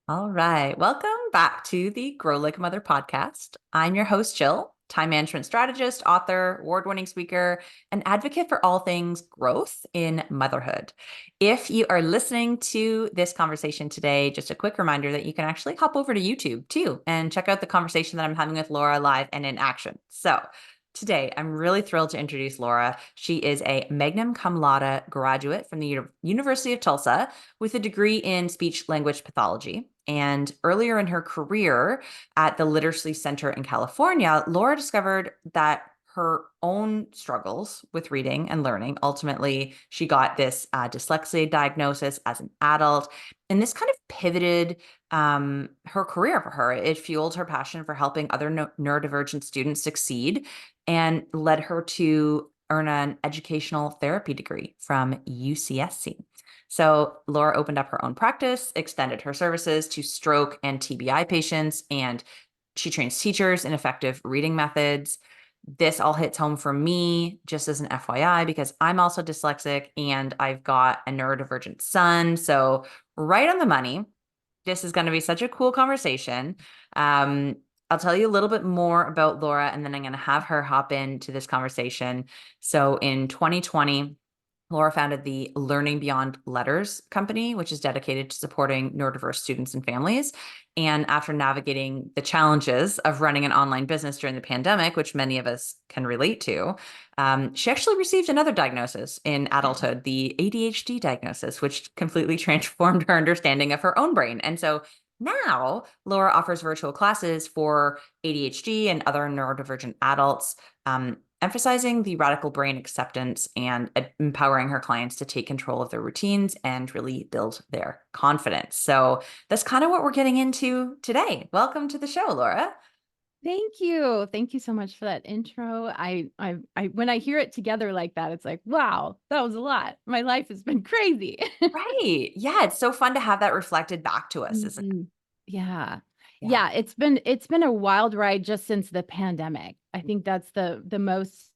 All right. Welcome back to the Grow Like a Mother podcast. I'm your host, Jill, time management strategist, author, award-winning speaker, and advocate for all things growth in motherhood. If you are listening to this conversation today, just a quick reminder that you can actually hop over to YouTube too and check out the conversation that I'm having with Laura live and in action. So today, I'm really thrilled to introduce Laura. She is a magna cum laude graduate from the University of Tulsa with a degree in speech language pathology. And earlier in her career at the Literacy Center in California, Laura discovered that her own struggles with reading and learning. Ultimately, she got this dyslexia diagnosis as an adult. And this kind of pivoted her career for her. It fueled her passion for helping other neurodivergent students succeed and led her to earn an educational therapy degree from UCSC. So Laura opened up her own practice, extended her services to stroke and TBI patients, and she trains teachers in effective reading methods. This all hits home for me, just as an FYI, because I'm also dyslexic and I've got a neurodivergent son. So right on the money. This is going to be such a cool conversation. Um, I'll tell you a little bit more about Laura, and then I'm going to have her hop into this conversation. So in 2020, Laura founded the Learning Beyond Letters company, which is dedicated to supporting neurodiverse students and families. And after navigating the challenges of running an online business during the pandemic, which many of us can relate to, she actually received another diagnosis in adulthood, the ADHD diagnosis, which completely transformed her understanding of her own brain. And so now Laura offers virtual classes for ADHD and other neurodivergent adults, emphasizing the radical brain acceptance and empowering her clients to take control of their routines and really build their confidence. So that's kind of what we're getting into today. Welcome to the show, Laura. Thank you. Thank you so much for that intro. When I hear it together like that, it's like, wow, that was a lot. My life has been crazy. Right. Yeah, it's so fun to have that reflected back to us, isn't it? Mhm. Yeah. Yeah. Yeah, it's been a wild ride just since the pandemic. I think that's the most,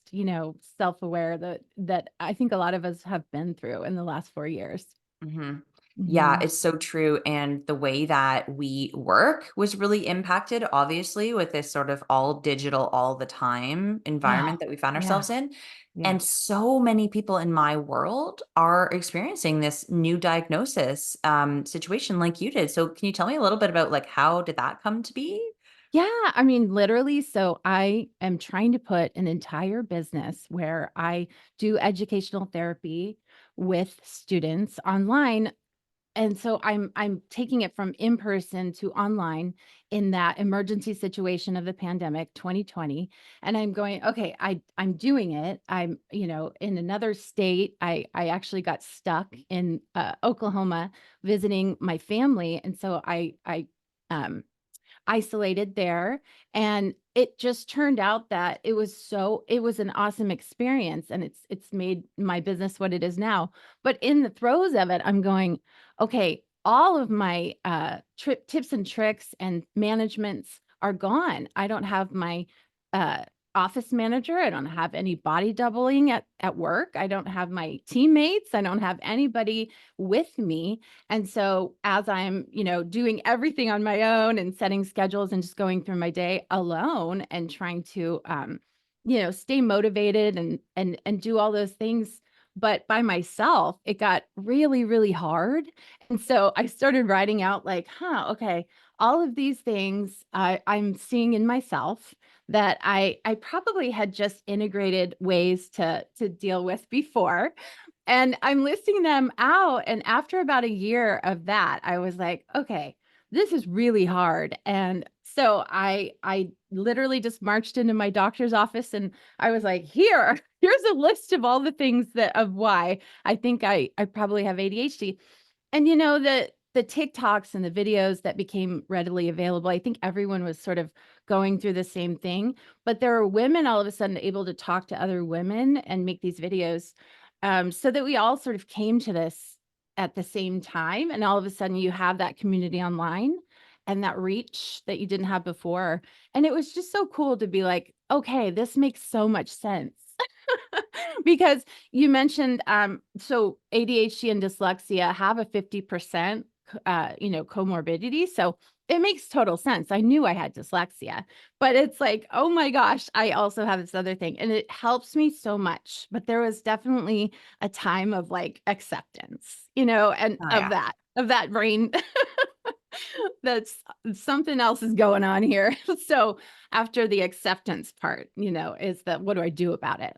self-aware that I think a lot of us have been through in the last 4 years. hmm Yeah, Mhm. it's so true. And the way that we work was really impacted, obviously, with this sort of all digital all the time Oh, environment that we found yeah. ourselves in. Yeah. And so many people in my world are experiencing this new diagnosis situation like you did. So can you tell me a little bit about like how did that come to be? Yeah, I mean, literally, so I am trying to put an entire business where I do educational therapy with students online. And so I'm taking it from in person to online in that emergency situation of the pandemic 2020. And I'm going, okay, I'm doing it. I'm, in another state. I actually got stuck in Oklahoma visiting my family. And so I um isolated there, and it just turned out that it was an awesome experience, and it's made my business what it is now. But in the throes of it, I'm going, okay, all of my trip tips and tricks and managements are gone. I don't have my uh office manager. I don't have any body doubling at work. I don't have my teammates. I don't have anybody with me. And so as I'm, doing everything on my own and setting schedules and just going through my day alone and trying to stay motivated and do all those things, but by myself, it got really, really hard. And so I started writing out like, okay, all of these things I'm seeing in myself that I probably had just integrated ways to deal with before. And I'm listing them out, and after about a year of that, I was like, "Okay, this is really hard." And so I literally just marched into my doctor's office, and I was like, here's a list of all the things that of why I think I probably have ADHD." And the TikToks and the videos that became readily available, I think everyone was sort of going through the same thing, but there are women all of a sudden able to talk to other women and make these videos, so that we all sort of came to this at the same time, and all of a sudden you have that community online and that reach that you didn't have before. And it was just so cool to be like, okay, this makes so much sense. Because you mentioned, so ADHD and dyslexia have a 50% comorbidity. So it makes total sense. I knew I had dyslexia, but it's like, oh my gosh, I also have this other thing, and it helps me so much. But there was definitely a time of like acceptance, and Oh, of yeah. that brain that's something else is going on here. So after the acceptance part, is that what do I do about it?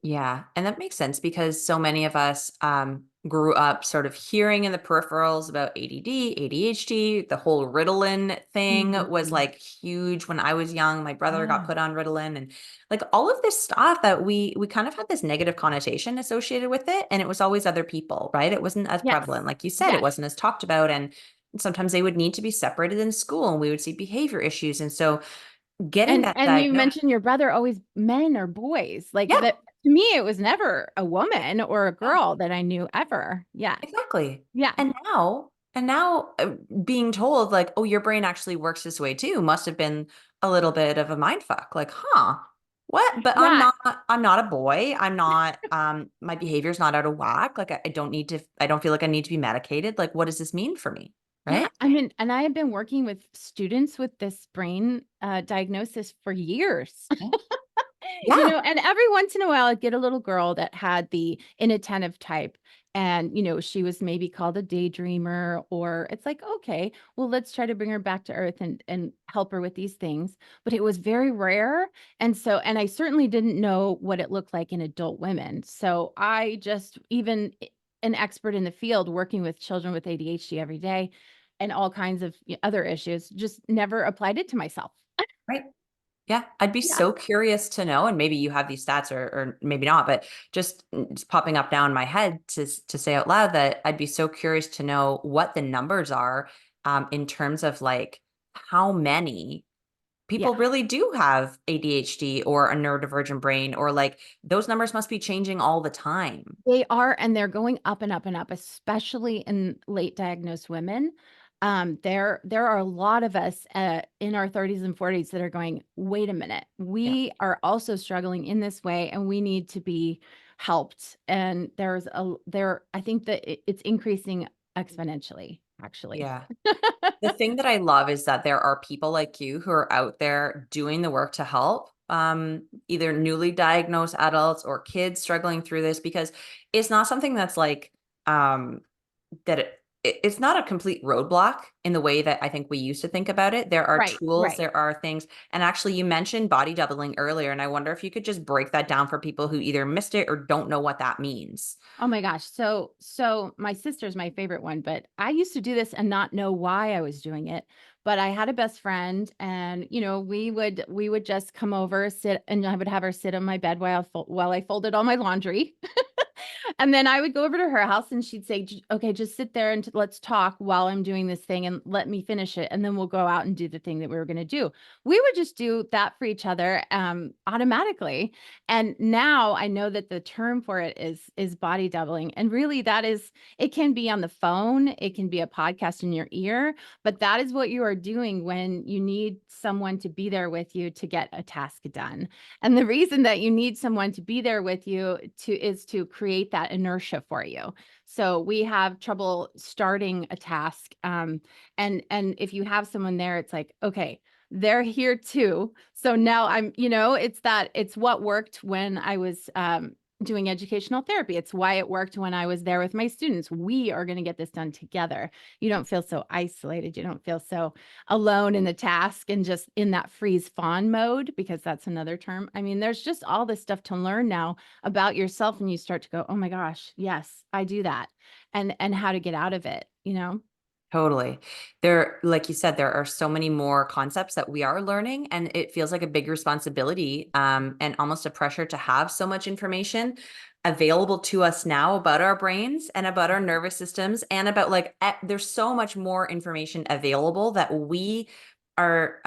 Yeah. And that makes sense because so many of us grew up sort of hearing in the peripherals about ADD, ADHD. The whole Ritalin thing was Mhm. like huge when I was young. My brother got Yeah. put on Ritalin and like all of this stuff that we kind of had this negative connotation associated with it. And it was always other people, right? It wasn't as Yes. prevalent. Like you said, it Yes. wasn't as talked about. And sometimes they would need to be separated in school and we would see behavior issues. And so getting that And you diagnosis. mentioned your brother always men or boys. Like Yeah. that to me, it was never a woman or a Yeah. girl that I knew ever. Yeah. Exactly. Yeah. And now being told like, oh, your brain actually works this way too, must have been a little bit of a mind fuck. Like, huh, what? But Yeah. I'm not a boy. I'm not, my behavior's not out of whack. Like I don't need to, I don't feel like I need to be medicated. Like, what does this mean for me? Yeah. Right? I mean, and I have been working with students with this brain diagnosis for years. Yeah. Yeah. And every once in a while, I'd get a little girl that had the inattentive type. And, she was maybe called a daydreamer, or it's like, okay, well, let's try to bring her back to earth and help her with these things. But it was very rare. And I certainly didn't know what it looked like in adult women. So I just, even an expert in the field working with children with ADHD every day and all kinds of other issues, just never applied it to myself. Right. Yeah, I'd be Yeah. so curious to know, and maybe you have these stats or maybe not, but just popping up now in my head to say out loud that I'd be so curious to know what the numbers are in terms of like how many Yeah. people really do have ADHD or a neurodivergent brain, or like those numbers must be changing all the time. They are, and they're going up and up and up, especially in late diagnosed women. There are a lot of us in our 30s and 40s that are going, wait a minute, Yeah. we are also struggling in this way, and we need to be helped. And I think that it's increasing exponentially, actually. Yeah. The thing that I love is that there are people like you who are out there doing the work to help either newly diagnosed adults or kids struggling through this because it's not something that's like um, that it's not a complete roadblock in the way that I think we used to think about it. There are Right, tools, right. there are things. And actually, you mentioned body doubling earlier, and I wonder if you could just break that down for people who either missed it or don't know what that means. Oh my gosh. So my sister's my favorite one, but I used to do this and not know why I was doing it. But I had a best friend, and we would just come over, sit, and I would have her sit on my bed while I folded all my laundry. And then I would go over to her house and she'd say, Okay, just sit there and let's talk while I'm doing this thing and let me finish it. And then we'll go out and do the thing that we were going to do. We would just do that for each other automatically. And now I know that the term for it is body doubling. And really it can be on the phone, it can be a podcast in your ear, but that is what you are doing when you need someone to be there with you to get a task done. And the reason that you need someone to be there with you is to create that inertia for you. So we have trouble starting a task. And if you have someone there, it's like, okay, they're here too. So now it's what worked when I was doing educational therapy. It's why it worked when I was there with my students. We are going to get this done together. You don't feel so isolated. You don't feel so alone in the task and just in that freeze fawn mode, because that's another term. I mean, there's just all this stuff to learn now about yourself, and you start to go, oh my gosh, yes, I do that. And how to get out of it. Totally. There, like you said, there are so many more concepts that we are learning, and it feels like a big responsibility, and almost a pressure to have so much information available to us now about our brains and about our nervous systems and about like there's so much more information available that we are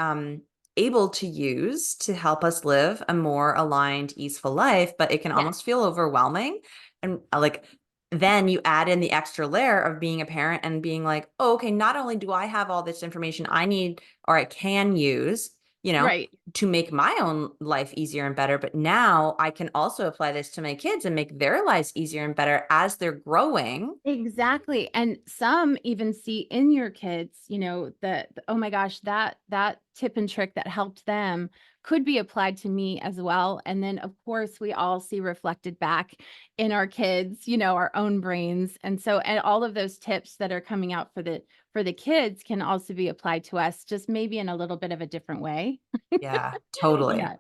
able to use to help us live a more aligned, easeful life, but it can Yeah. almost feel overwhelming. And like then you add in the extra layer of being a parent and being like, oh, okay, not only do I have all this information I need or I can use, you know, Right. to make my own life easier and better. But now I can also apply this to my kids and make their lives easier and better as they're growing. Exactly. And some even see in your kids, oh my gosh, that tip and trick that helped them could be applied to me as well. And then of course we all see reflected back in our kids, our own brains. And so and all of those tips that are coming out for the kids can also be applied to us, just maybe in a little bit of a different way. Yeah, totally. Yeah.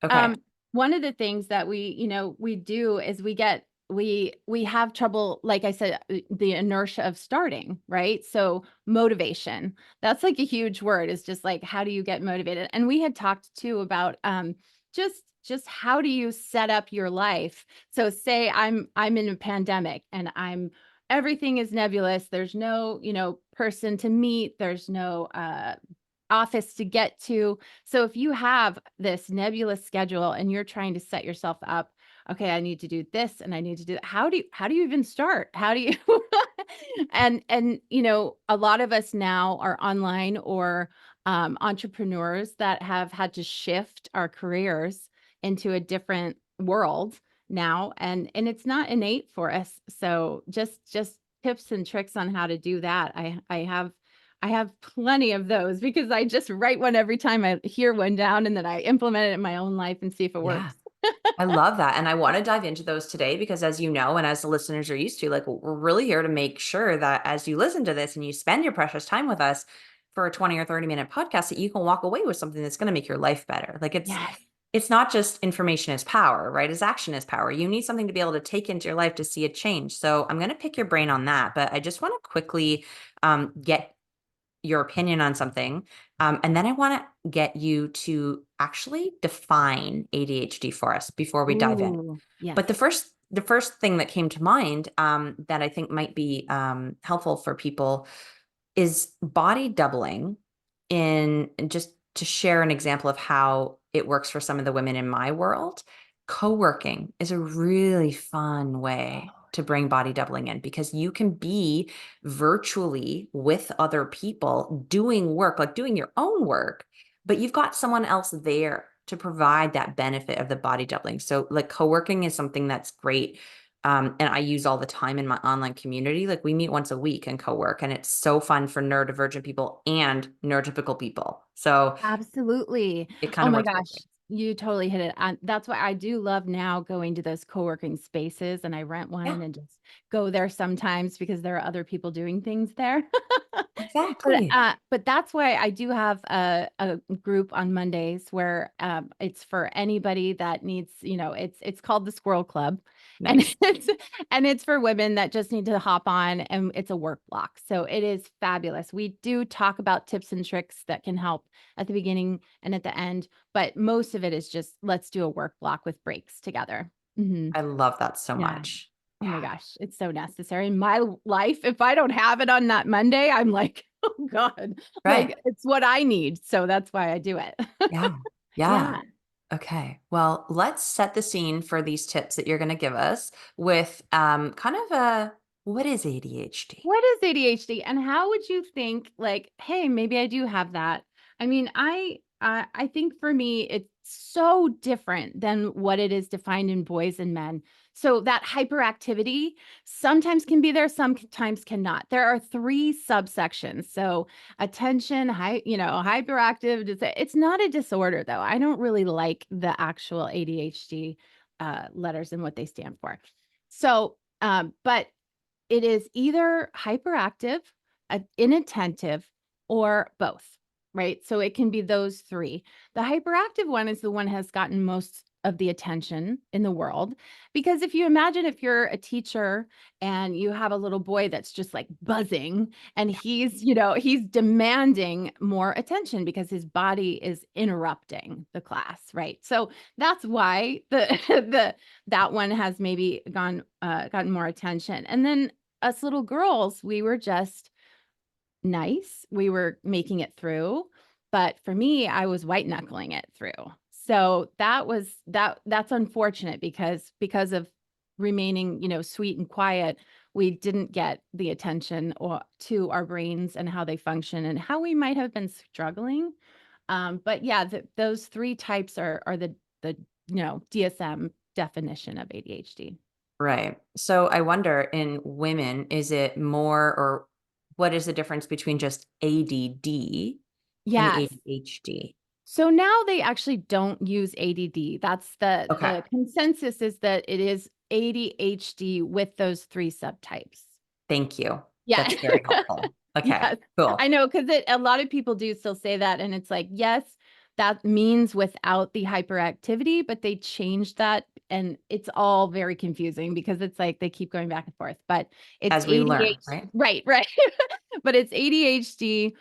Okay. Um, one of the things that we do is we have trouble, like I said, the inertia of starting, right? So motivation, that's like a huge word, is just like, how do you get motivated? And we had talked too about just how do you set up your life? So say I'm in a pandemic and everything is nebulous. There's no, person to meet. There's no office to get to. So if you have this nebulous schedule and you're trying to set yourself up, okay, I need to do this and I need to do that. How do you even start? How do you and a lot of us now are online or entrepreneurs that have had to shift our careers into a different world now, and it's not innate for us. So just tips and tricks on how to do that. I have plenty of those because I just write one every time I hear one down and then I implement it in my own life and see if it Yeah. works. I love that. And I want to dive into those today because, as you know, and as the listeners are used to, like, we're really here to make sure that as you listen to this and you spend your precious time with us for a 20 or 30-minute podcast, that you can walk away with something that's going to make your life better. Like, Yes. it's not just information is power, right? As action is power. You need something to be able to take into your life to see a change. So I'm going to pick your brain on that, but I just want to quickly get your opinion on something. And then I want to get you to actually define ADHD for us before we dive in. Ooh, yes. But the first thing that came to mind that I think might be helpful for people is body doubling. In just to share an example of how it works for some of the women in my world, co-working is a really fun way to bring body doubling in because you can be virtually with other people doing work, like doing your own work, but you've got someone else there to provide that benefit of the body doubling. So like co-working is something that's great. And I use all the time in my online community. Like we meet once a week and co-work, and it's so fun for neurodivergent people and neurotypical people. So Absolutely. it kind Oh of my works both gosh, ways. you totally hit it. That's why I do love now going to those co-working spaces, and I rent Yeah, one and just go there sometimes because there are other people doing things there. exactly. But that's why I do have a group on Mondays where it's for anybody that needs, it's called the Squirrel Club, and Nice. it's for women that just need to hop on, and it's a work block. So it is fabulous. We do talk about tips and tricks that can help at the beginning and at the end, but most of it is just let's do a work block with breaks together. Mhm. I love that so Yeah. much. Oh my Yeah. gosh, it's so necessary in my life. If I don't have it on that Monday, I'm like, "Oh god." Like, Right. it's what I need, so that's why I do it. Yeah. Yeah. Yeah. Okay. Well, let's set the scene for these tips that you're going to give us with kind of what is ADHD? What is ADHD and how would you think like, "Hey, maybe I do have that." I mean, I think for me, it's so different than what it is defined in boys and men. So that hyperactivity sometimes can be there, sometimes cannot. There are 3 subsections. So attention, hyperactive, it's not a disorder though. I don't really like the actual ADHD letters and what they stand for. So, but it is either hyperactive, inattentive, or both, right? So it can be those 3. The hyperactive one is the one has gotten most of the attention in the world because if you imagine if you're a teacher and you have a little boy that's just like buzzing and he's demanding more attention because his body is interrupting the class, right? So that's why the that one has maybe gotten more attention. And then us little girls, we were just nice. We were making it through. But for me, I was white knuckling it through. So that's unfortunate because of remaining, sweet and quiet, we didn't get the attention or to our brains and how they function and how we might have been struggling But yeah, those three types are the DSM definition of ADHD. Right. So I wonder in women, is it more or what is the difference between just ADD and Yes. ADHD? So now they actually don't use ADD. That's Okay. the consensus is that it is ADHD with those three subtypes. Thank you. Yeah. That's very helpful. Okay. Yes. Cool. I know, because a lot of people do still say that, and it's like, yes, that means without the hyperactivity, but they changed that, and it's all very confusing because it's like they keep going back and forth. But it's As we learn, ADHD, right? right, right. But it's ADHD,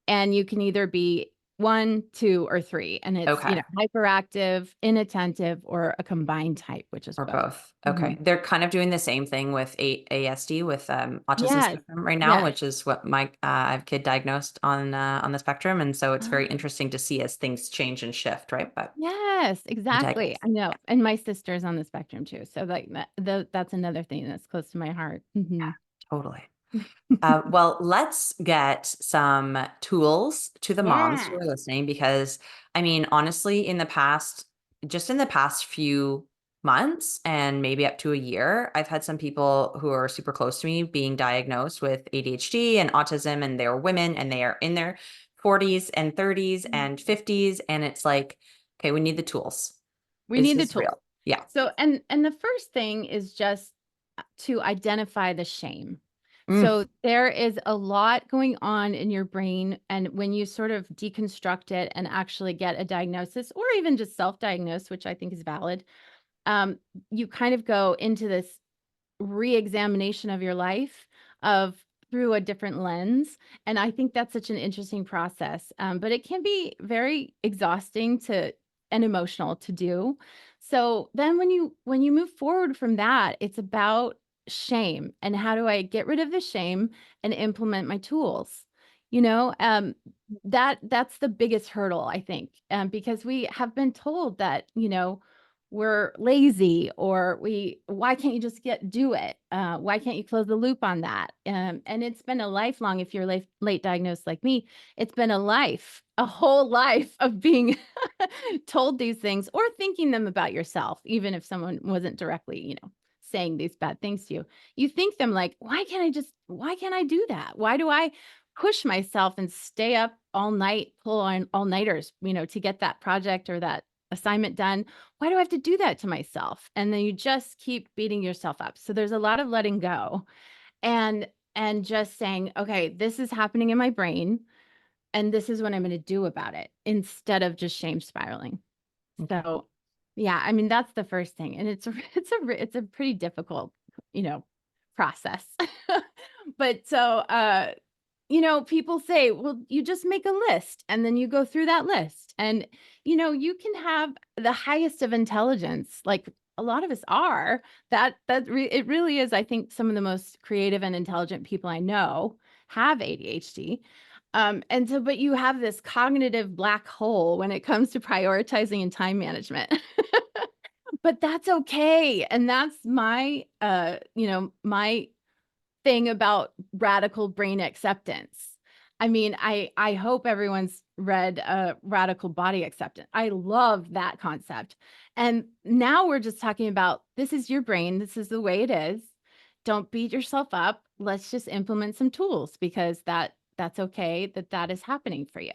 and you can either be 1, 2, or 3, and it's, Okay. hyperactive, inattentive, or a combined type, which is Or both. both. Okay. Mhm. They're kind of doing the same thing with ASD with autism Yes. spectrum right now, Yes. which is what my I have a kid diagnosed on the spectrum. And so it's very Ah. interesting to see as things change and shift, right? But Yes, the exactly. I diagnosis. know, and my sister's on the spectrum too, so, like, that's another thing that's close to my heart. Mhm. Totally. Well, let's get some tools to the moms who Yeah. are listening because, I mean, honestly, just in the past few months and maybe up to a year, I've had some people who are super close to me being diagnosed with ADHD and autism, and they're women and they are in their 40s and 30s Mm. and 50s. And it's like, okay, we need the tools. We Is need the this tools. real? Yeah. So, and the first thing is just to identify the shame. Mm, So there is a lot going on in your brain, and when you sort of deconstruct it and actually get a diagnosis, or even just self-diagnose, which I think is valid, um, you kind of go into this re-examination of your life of through a different lens, and I think that's such an interesting process, but it can be very exhausting to and emotional to do. So then when you move forward from that, it's about shame and how do I get rid of the shame and implement my tools. You know, that's the biggest hurdle, I think, because we have been told that, we're lazy, or why can't you just do it? Why can't you close the loop on that? And it's been a lifelong, if you're late diagnosed like me, it's been a whole life of being told these things or thinking them about yourself, even if someone wasn't directly, saying these bad things to you. You think them like, why can't I do that? Why do I push myself and stay up all night, pull on all-nighters, to get that project or that assignment done? Why do I have to do that to myself? And then you just keep beating yourself up. So there's a lot of letting go and just saying, okay, this is happening in my brain and this is what I'm going to do about it, instead of just shame spiraling. okay. So yeah, I mean, that's the first thing. And it's a pretty difficult, you know, process. But so people say, well, you just make a list and then you go through that list. And, you can have the highest of intelligence, like a lot of us are. It really is. I think some of the most creative and intelligent people I know have ADHD. And so, but you have this cognitive black hole when it comes to prioritizing and time management. But that's okay. And that's my thing about radical brain acceptance. I mean, I hope everyone's read Radical Body Acceptance. I love that concept. And now we're just talking about, this is your brain, this is the way it is. Don't beat yourself up. Let's just implement some tools, because that's okay that is happening for you.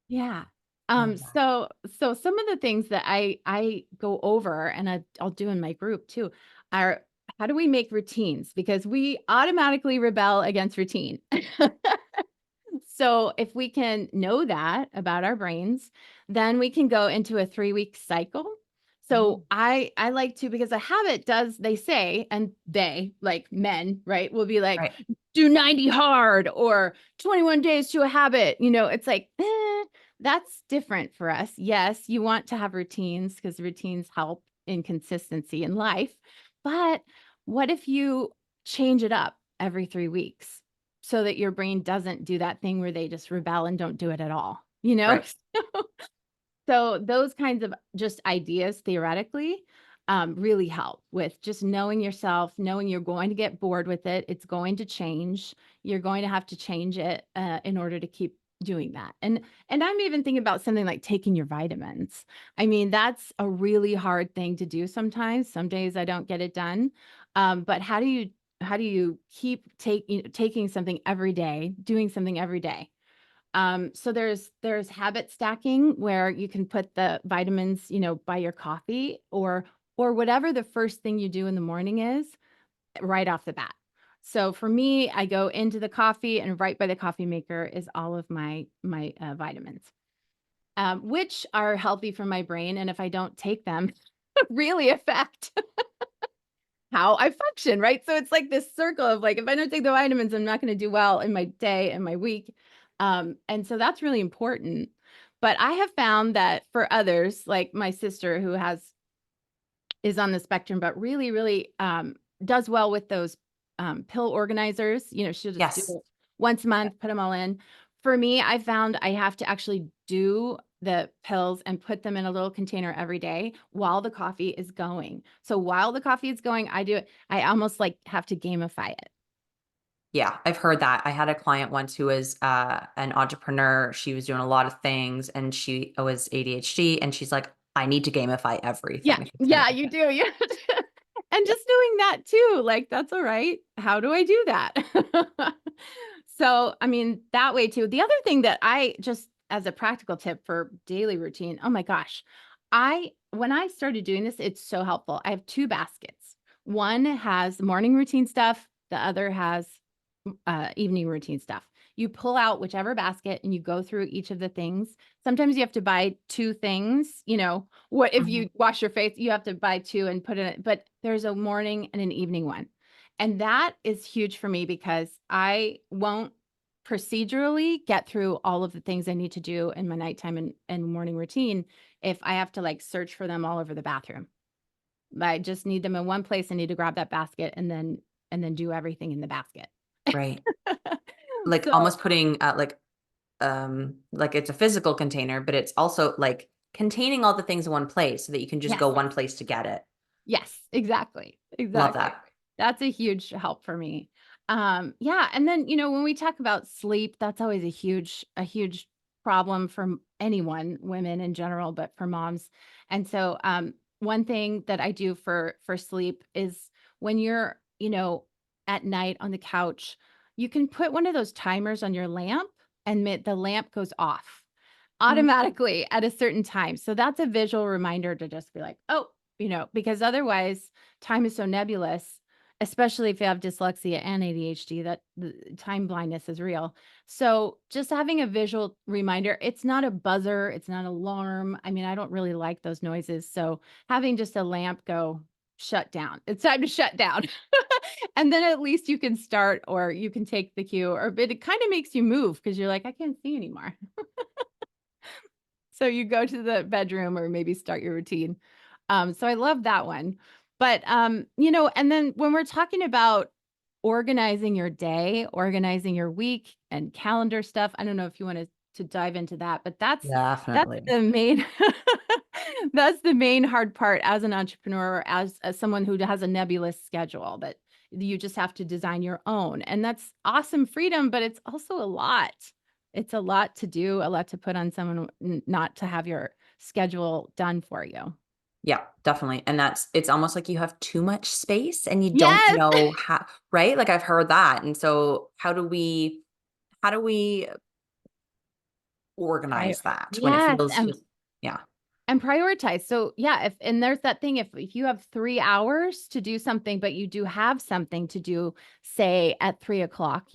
Yeah. Love that. So some of the things that I go over, and I'll do in my group too, are, how do we make routines? Because we automatically rebel against routine. So if we can know that about our brains, then we can go into a 3-week cycle. Mm, So I like to, because a habit does, they say, and they, like men, right, will be like, right. do 90 hard or 21 days to a habit. It's like, that's different for us. Yes, you want to have routines because routines help in consistency in life. But what if you change it up every 3 weeks, so that your brain doesn't do that thing where they just rebel and don't do it at all, you know? Right. So those kinds of just ideas theoretically really help with just knowing yourself, knowing you're going to get bored with it. It's going to change. You're going to have to change it in order to keep doing that. And I'm even thinking about something like taking your vitamins. I mean, that's a really hard thing to do sometimes. Some days I don't get it done. But how do you keep taking something every day, doing something every day? So there's habit stacking where you can put the vitamins, by your coffee or whatever the first thing you do in the morning is right off the bat. So for me, I go into the coffee, and right by the coffee maker is all of my vitamins, which are healthy for my brain. And if I don't take them, really affect how I function, right? So it's like this circle of like, if I don't take the vitamins, I'm not going to do well in my day and my week. And so that's really important. But I have found that for others, like my sister who is on the spectrum, but really, really does well with those pill organizers. She'll just do Yes. it once a month, put them all in. For me, I found I have to actually do the pills and put them in a little container every day while the coffee is going. So while the coffee is going, I do it. I almost like have to gamify it. Yeah, I've heard that. I had a client once who was an entrepreneur. She was doing a lot of things and she was ADHD. And she's like, I need to gamify Yeah, everything. She said yeah, it. you do. Yeah. And Yeah. just doing that too, like, that's all right. How do I do that? So, I mean, that way too. The other thing that I just as a practical tip for daily routine, oh my gosh, when I started doing this, it's so helpful. I have 2 baskets. One has morning routine stuff, the other has evening routine stuff. You pull out whichever basket and you go through each of the things. Sometimes you have to buy 2 things, what if Mhm. you wash your face, you have to buy 2 and put it, but there's a morning and an evening one. And that is huge for me because I won't procedurally get through all of the things I need to do in my nighttime and morning routine if I have to like search for them all over the bathroom. I just need them in one place. I need to grab that basket and then do everything in the basket. Right. Like So, almost putting like it's a physical container, but it's also like containing all the things in one place so that you can just go yes. one place to get it. Yes, exactly, Love exactly. that. That's a huge help for me. Yeah, and then, when we talk about sleep, that's always a huge problem for anyone, women in general, but for moms. And so, one thing that I do for sleep is when you're, at night on the couch, you can put one of those timers on your lamp, and the lamp goes off Mm. automatically at a certain time. So that's a visual reminder to just be like, oh, because otherwise time is so nebulous, especially if you have dyslexia and ADHD, that the time blindness is real. So just having a visual reminder, it's not a buzzer, it's not an alarm. I mean, I don't really like those noises. So having just a lamp go shut down. It's time to shut down. And then at least you can start or you can take the cue but it kind of makes you move because you're like, I can't see anymore. So you go to the bedroom or maybe start your routine. So I love that one. But and then when we're talking about organizing your day, organizing your week and calendar stuff, I don't know if you want to dive into that, but that's Definitely. the main that's the main hard part as an entrepreneur or as someone who has a nebulous schedule that you just have to design your own. And that's awesome freedom, but it's also a lot. It's a lot to do, a lot to put on someone not to have your schedule done for you. Yeah, definitely. And it's almost like you have too much space and you don't Yes. know how, right? Like I've heard that. And so how do we Pri organize that when it Yes, feels just yeah. and prioritize. So, yeah, and there's that thing, if you have 3 hours to do something, but you do have something to do, say, at 3 o'clock,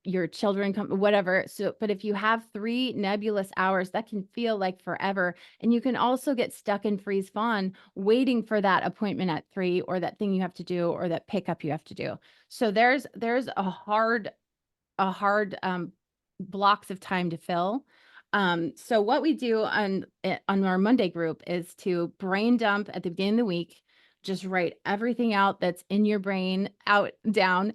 your children come whatever, so but if you have 3 nebulous hours, that can feel like forever, and you can also get stuck in freeze fawn waiting for that appointment at 3 or that thing you have to do or that pickup you have to do. So there's a hard blocks of time to fill. So what we do on our Monday group is to brain dump at the beginning of the week, just write everything out that's in your brain out down.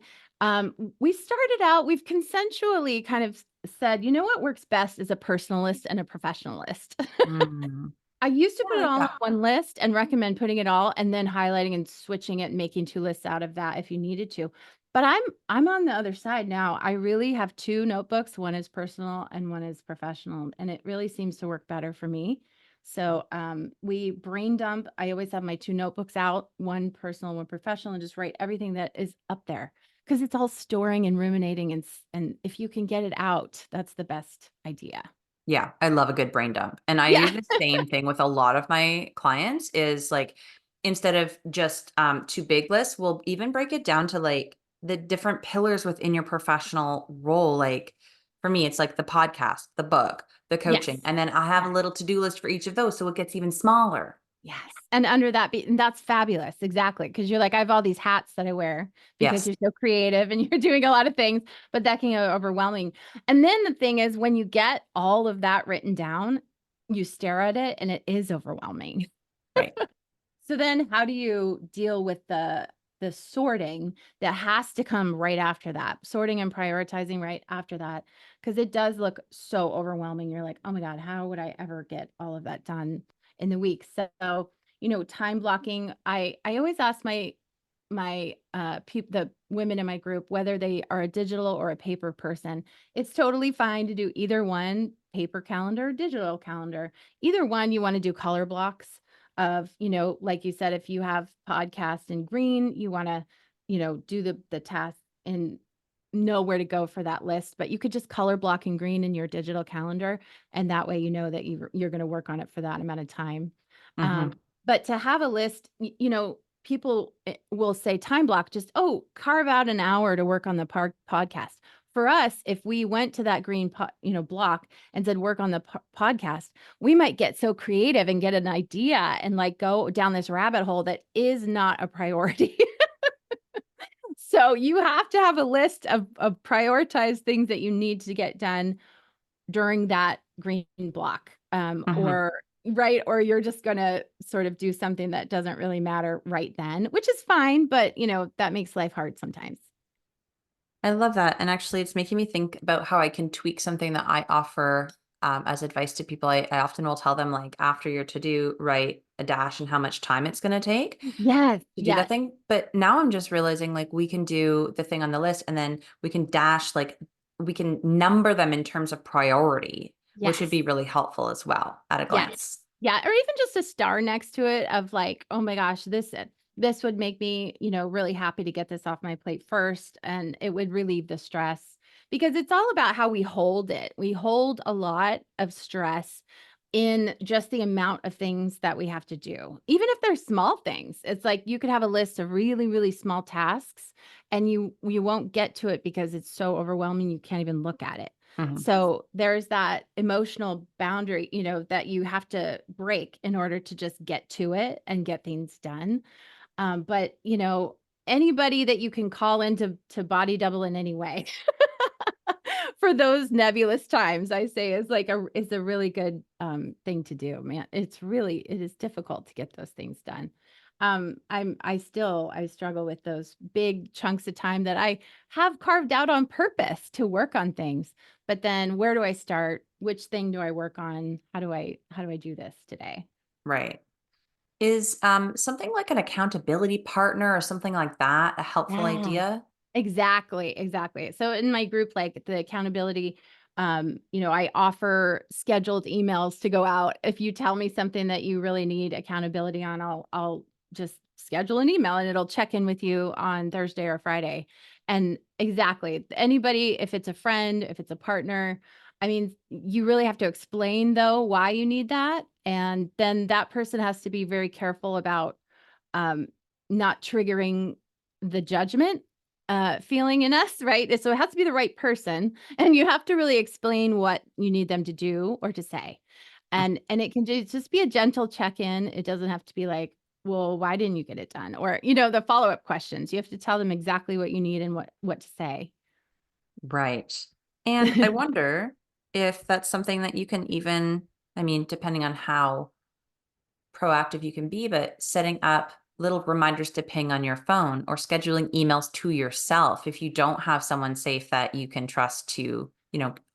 We started out, we've consensually kind of said, you know what works best is a personal list and a professional list. Mm. I used to Yeah, put I it like all on that. one list and recommend putting it all and then highlighting and switching it and making 2 lists out of that if you needed to. But I'm on the other side now. I really have 2 notebooks. One is personal and one is professional, and it really seems to work better for me. So, we brain dump. I always have my 2 notebooks out, one personal, one professional, and just write everything that is up there because it's all storing and ruminating, and if you can get it out, that's the best idea. Yeah, I love a good brain dump. And I do Yeah. the same thing with a lot of my clients is like instead of just 2 big lists, we'll even break it down to like the different pillars within your professional role. Like for me, it's like the podcast, the book, the coaching. Yes. And then I have a Yes. little to-do list for each of those. So it gets even smaller. Yes, and under that and that's fabulous, exactly. Because 'cause you're like, "I have all these hats that I wear," because Yes. you're so creative and you're doing a lot of things, but that can get overwhelming, and then the thing is when you get all of that written down, you stare at it and it is overwhelming. Right. So then how do you deal with the sorting that has to come right after that? Sorting and prioritizing right after that, because it does look so overwhelming. You're like, "Oh my god, how would I ever get all of that done in the week?" So, time blocking, I always ask the women in my group whether they are a digital or a paper person. It's totally fine to do either one, paper calendar, digital calendar. Either one, you want to do color blocks of, like you said, if you have podcast in green, you want to, do the task and know where to go for that list. But you could just color block in green in your digital calendar. And that way, you know that you're going to work on it for that amount of time. Hmm. But to have a list, people will say time block, just, oh, carve out an hour to work on the podcast. For us, if we went to that green, block and said work on the podcast, we might get so creative and get an idea and like go down this rabbit hole that is not a priority. So you have to have a list of prioritized things that you need to get done during that green block, Hmm. or right, or you're just gonna sort of do something that doesn't really matter right then, which is fine, but, that makes life hard sometimes. I love that. And actually, it's making me think about how I can tweak something that I offer as advice to people. I often will tell them, like, after your to do, write a dash and how much time it's going to take Yes, to do that yes, thing. But now I'm just realizing, like, we can do the thing on the list and then we can dash, like, we can number them in terms of priority, which would yes. be really helpful as well at a Yes. glance. Yeah, or even just a star next to it of like, "Oh my gosh, this would make me, really happy to get this off my plate first," and it would relieve the stress because it's all about how we hold it. We hold a lot of stress in just the amount of things that we have to do. Even if they're small things. It's like you could have a list of really, really small tasks and you won't get to it because it's so overwhelming you can't even look at it. Hmm. So there's that emotional boundary, that you have to break in order to just get to it and get things done. But anybody that you can call in to body double in any way for those nebulous times, I say is a really good thing to do, man. It is difficult to get those things done. I struggle with those big chunks of time that I have carved out on purpose to work on things. But then where do I start? Which thing do I work on? How do I do this today? Right. Is something like an accountability partner or something like that a helpful Yeah. idea? Exactly, exactly. So in my group, like the accountability, I offer scheduled emails to go out. If you tell me something that you really need accountability on, I'll just schedule an email and it'll check in with you on Thursday or Friday. And exactly, anybody, if it's a friend, if it's a partner, I mean, you really have to explain though why you need that. And then that person has to be very careful about um, not triggering the judgment feeling in us, right? So it has to be the right person, and you have to really explain what you need them to do or to say, and it can just be a gentle check in. It doesn't have to be like, well, why didn't you get it done, or the follow up questions. You have to tell them exactly what you need and what to say. Right. And I wonder if that's something that you can even, I mean, depending on how proactive you can be, but setting up little reminders to ping on your phone or scheduling emails to yourself if you don't have someone safe that you can trust to,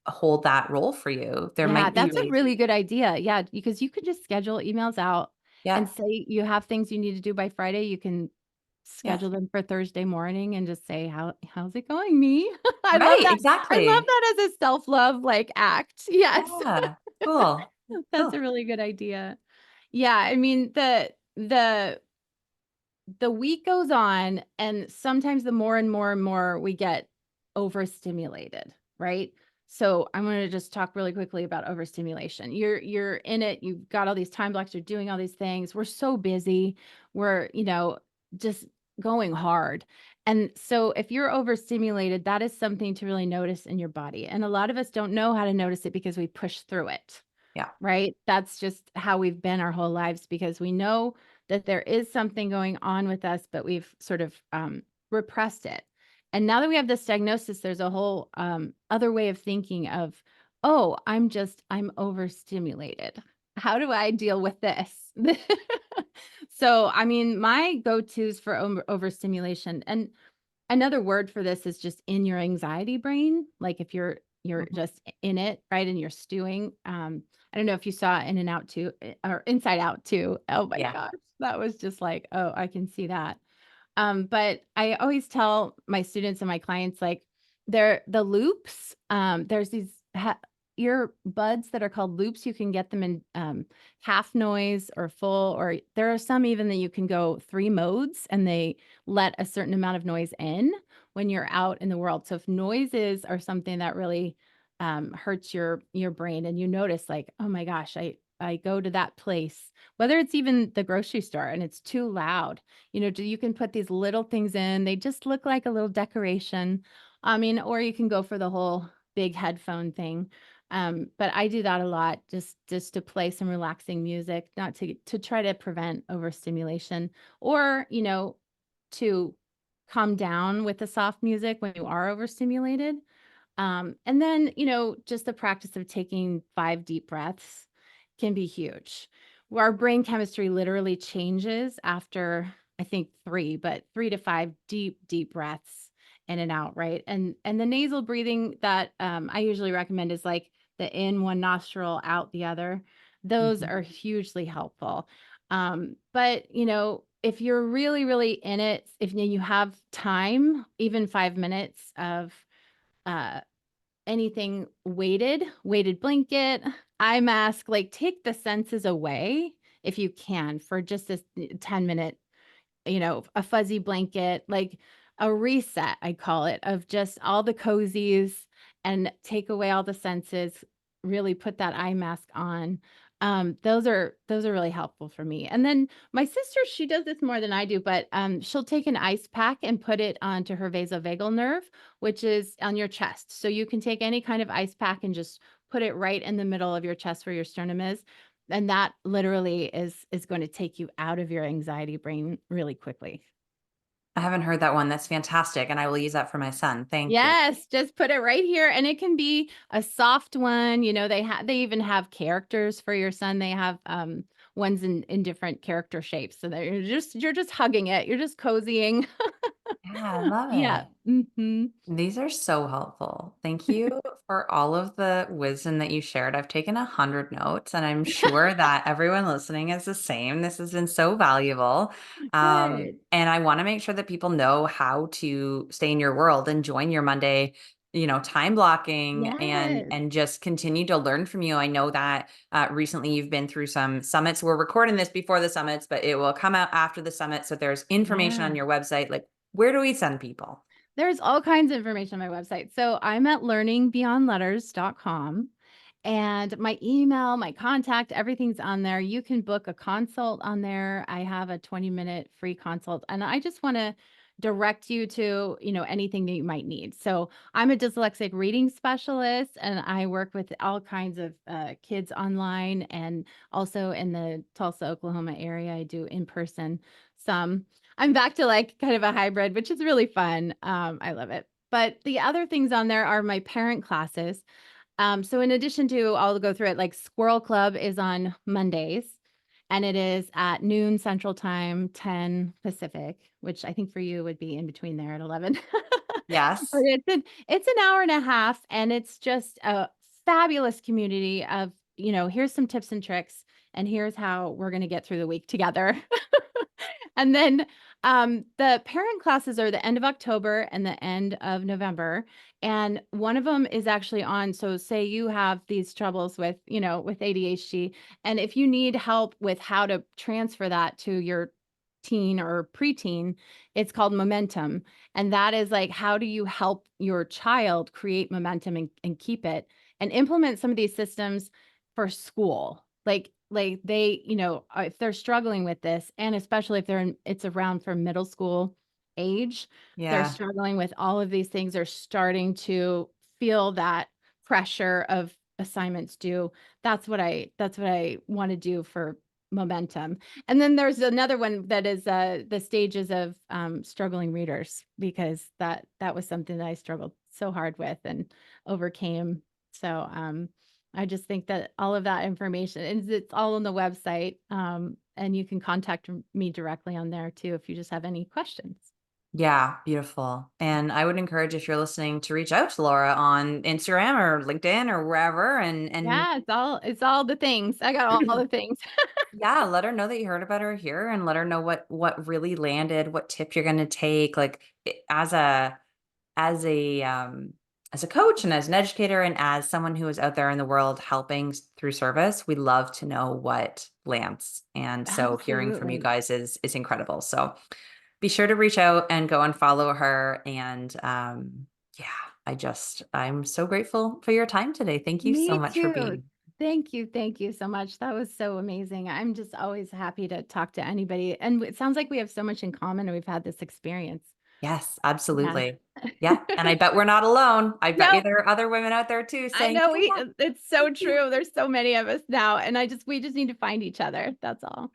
hold that role for you. There Yeah, might be that's a ways. really good idea. Yeah, because you could just schedule emails out and Yeah. say you have things you need to do by Friday. You can Yeah. schedule them for Thursday morning and just say, how's it going, me? I love Right. that. I love Exactly. that as a self-love like act. Yes. Yeah. Cool. That's Cool. a really good idea. Yeah, I mean, the week goes on, and sometimes the more and more and more we get overstimulated, right? So I'm going to just talk really quickly about overstimulation. You're in it, you've got all these time blocks, you're doing all these things. We're so busy. We're, just going hard. And so if you're overstimulated, that is something to really notice in your body. And a lot of us don't know how to notice it because we push through it. Yeah. Right? That's just how we've been our whole lives because we know that there is something going on with us, but we've sort of repressed it. And now that we have this diagnosis, there's a whole other way of thinking of, oh, I'm overstimulated. How do I deal with this? So, I mean, my go-tos for overstimulation, and another word for this is just in your anxiety brain. Like if you're Mhm. just in it, right? And you're stewing. I don't know if you saw In and Out too, or Inside Out too. Oh my Yeah. gosh. That was just like, oh, I can see that. But I always tell my students and my clients, like, they're the loops. There's these earbuds that are called loops. You can get them in half noise or full, or there are some even that you can go 3 modes and they let a certain amount of noise in when you're out in the world. So if noises are something that really hurts your brain, and you notice like, oh my gosh, I go to that place, whether it's even the grocery store and it's too loud, you can put these little things in. They just look like a little decoration. I mean, or you can go for the whole big headphone thing. But I do that a lot, just to play some relaxing music, not to try to prevent overstimulation, or, to calm down with the soft music when you are overstimulated. And then, just the practice of taking 5 deep breaths can be huge. Our brain chemistry literally changes after, I think, 3 to 5 deep, deep breaths in and out, right? And the nasal breathing that I usually recommend is like the in one nostril, out the other. Those Mhm. are hugely helpful. But if you're really, really in it, if you have time, even 5 minutes of uh anything weighted blanket, eye mask, like take the senses away if you can for just this 10-minute, a fuzzy blanket, like a reset, I call it, of just all the cozies and take away all the senses, really put that eye mask on. Those are really helpful for me. And then my sister, she does this more than I do, but she'll take an ice pack and put it onto her vasovagal nerve, which is on your chest. So you can take any kind of ice pack and just put it right in the middle of your chest where your sternum is, and that literally is going to take you out of your anxiety brain really quickly. I haven't heard that one. That's fantastic. And I will use that for my son. Thank you. Yes, just put it right here, and it can be a soft one. They even have characters for your son. They have ones in different character shapes, so that you're just hugging it. You're just cozying. Yeah, I love Yeah. it. Mhm. These are so helpful. Thank you for all of the wisdom that you shared. I've taken 100 notes, and I'm sure that everyone listening is the same. This has been so valuable. Good. And I want to make sure that people know how to stay in your world and join your Monday, time blocking Yes. and just continue to learn from you. I know that recently you've been through some summits. We're recording this before the summits, but it will come out after the summit. So there's information on Yeah. your website. Like, where do we send people? There's all kinds of information on my website. So I'm at learningbeyondletters.com, and my email, my contact, everything's on there. You can book a consult on there. I have a 20-minute free consult, and I just want to direct you to, anything that you might need. So I'm a dyslexic reading specialist, and I work with all kinds of kids online, and also in the Tulsa, Oklahoma area. I do in person some. I'm back to like kind of a hybrid, which is really fun. I love it. But the other things on there are my parent classes. So in addition to, I'll go through it, like Squirrel Club is on Mondays, and it is at noon Central Time, 10 Pacific, which I think for you would be in between there at 11. But Yes. it's an hour and a half, and it's just a fabulous community of, here's some tips and tricks, and here's how we're going to get through the week together. And then The parent classes are the end of October and the end of November. And one of them is actually on. So say you have these troubles with, with ADHD, and if you need help with how to transfer that to your teen or preteen, it's called momentum. And that is like, how do you help your child create momentum and keep it and implement some of these systems for school? Like they, if they're struggling with this, and especially if it's around for middle school age, they're Yeah. struggling with all of these things. They're starting to feel that pressure of assignments due. That's what I want to do for momentum. And then there's another one that is the stages of struggling readers, because that was something that I struggled so hard with and overcame. So I just think that all of that information, and it's all on the website, and you can contact me directly on there too if you just have any questions. Yeah, beautiful. And I would encourage, if you're listening, to reach out to Laura on Instagram or LinkedIn or wherever, and Yeah, it's all the things. I got all the things. yeah, let her know that you heard about her here, and let her know what really landed, what tip you're going to take. Like, as a as a coach and as an educator and as someone who is out there in the world helping through service, we love to know what lands. And so hearing from you Absolutely. guys is incredible. So be sure to reach out and go and follow her. And yeah, I'm so grateful for your time today. Thank you so Me much for too. being. Thank you. Thank you so much. That was so amazing. I'm just always happy to talk to anybody. And it sounds like we have so much in common and we've had this experience. Yes, Yeah. absolutely. Yeah. And I bet we're not alone. I bet you No, there are other women out there too I saying, know yeah, it's so thank you. true. There's so many of us now. And we just need to find each other. That's all.